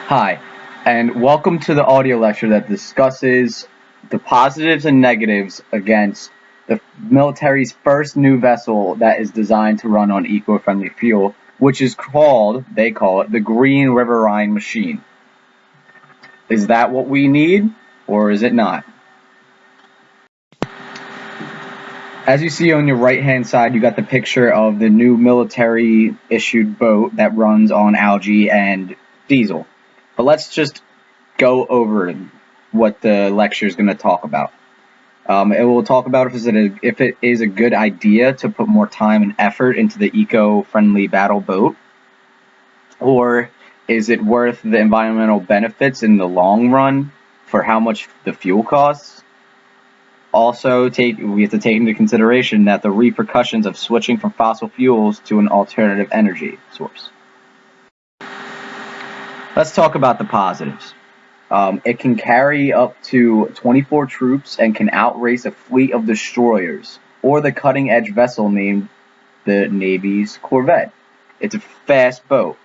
Hi, and welcome to the audio lecture that discusses the positives and negatives against the military's first new vessel that is designed to run on eco-friendly fuel, which is they call it, the Green Riverine machine. Is that what we need, or is it not? As you see on your right-hand side, you got the picture of the new military-issued boat that runs on algae and diesel. But let's just go over what the lecture is going to talk about. It will talk about if it is a good idea to put more time and effort into the eco-friendly battle boat, or is it worth the environmental benefits in the long run for how much the fuel costs. Also, we have to take into consideration that the repercussions of switching from fossil fuels to an alternative energy source. Let's talk about the positives. It can carry up to 24 troops and can outrace a fleet of destroyers or the cutting-edge vessel named the Navy's Corvette. It's a fast boat,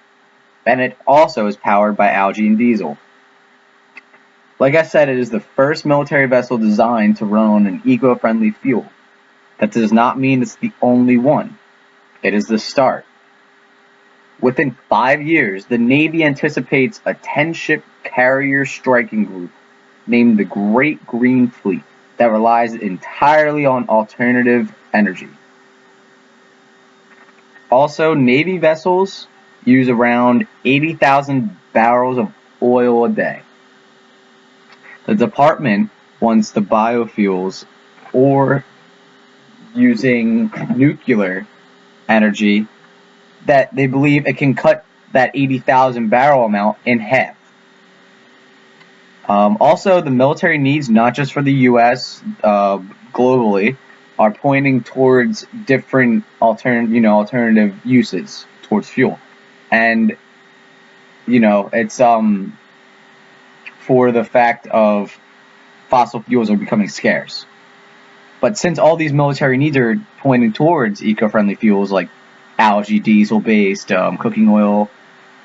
and it also is powered by algae and diesel. Like I said, it is the first military vessel designed to run on an eco-friendly fuel. That does not mean it's the only one. It is the start. Within 5 years, the Navy anticipates a 10-ship carrier striking group named the Great Green Fleet that relies entirely on alternative energy. Also, Navy vessels use around 80,000 barrels of oil a day. The department wants the biofuels or using nuclear energy that they believe it can cut that 80,000 barrel amount in half. Also, the military needs, not just for the U.S., globally, are pointing towards different alternative uses towards fuel. And, it's for the fact of fossil fuels are becoming scarce. But since all these military needs are pointing towards eco-friendly fuels like algae, diesel-based cooking oil,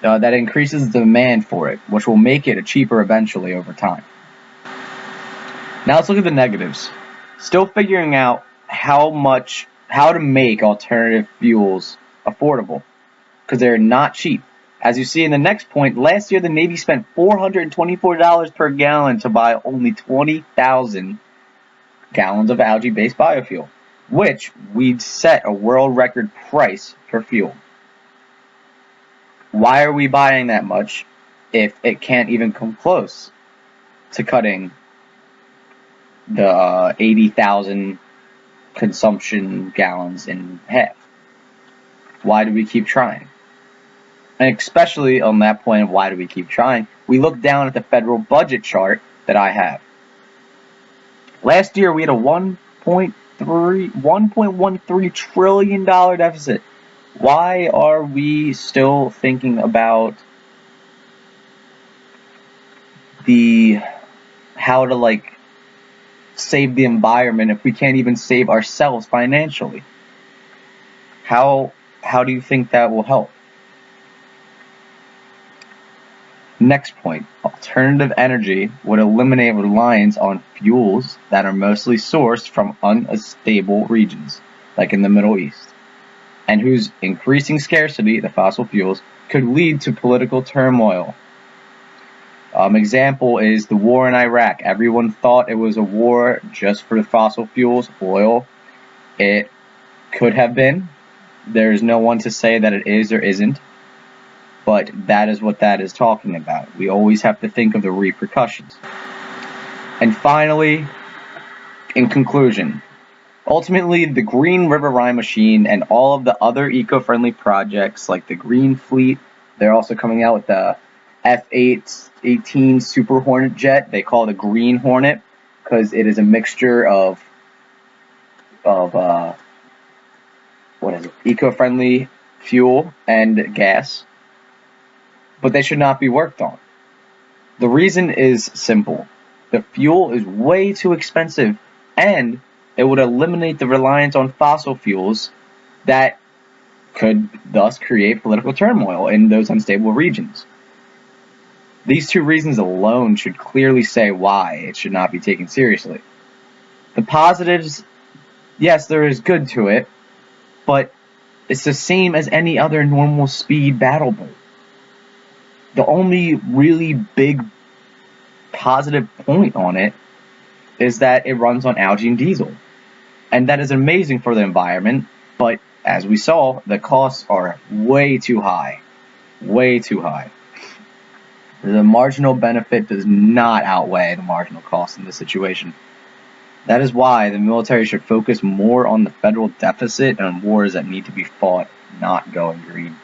that increases the demand for it, which will make it cheaper eventually over time. Now let's look at the negatives. Still figuring out how to make alternative fuels affordable, because they're not cheap. As you see in the next point, last year the Navy spent $424 per gallon to buy only 20,000 gallons of algae-based biofuel, which we'd set a world record price for fuel. Why are we buying that much if it can't even come close to cutting the 80,000 consumption gallons in half? Why do we keep trying? And especially on that point of why do we keep trying, we look down at the federal budget chart that I have. Last year we had a $1.13 trillion deficit. Why are we still thinking about how to save the environment if we can't even save ourselves financially? How do you think that will help? Next point, alternative energy would eliminate reliance on fuels that are mostly sourced from unstable regions, like in the Middle East, and whose increasing scarcity, the fossil fuels, could lead to political turmoil. Example is the war in Iraq. Everyone thought it was a war just for the fossil fuels, oil. It could have been. There's no one to say that it is or isn't. But that is what that is talking about. We always have to think of the repercussions. And finally, in conclusion, ultimately the Green Riverine machine and all of the other eco-friendly projects like the Green Fleet, they're also coming out with the F-18 Super Hornet jet. They call it a Green Hornet because it is a mixture of eco-friendly fuel and gas. But they should not be worked on. The reason is simple. The fuel is way too expensive, and it would eliminate the reliance on fossil fuels that could thus create political turmoil in those unstable regions. These two reasons alone should clearly say why it should not be taken seriously. The positives, yes, there is good to it, but it's the same as any other normal speed battle boat. The only really big positive point on it is that it runs on algae and diesel. And that is amazing for the environment, but as we saw, the costs are way too high. Way too high. The marginal benefit does not outweigh the marginal cost in this situation. That is why the military should focus more on the federal deficit and on wars that need to be fought, not going green.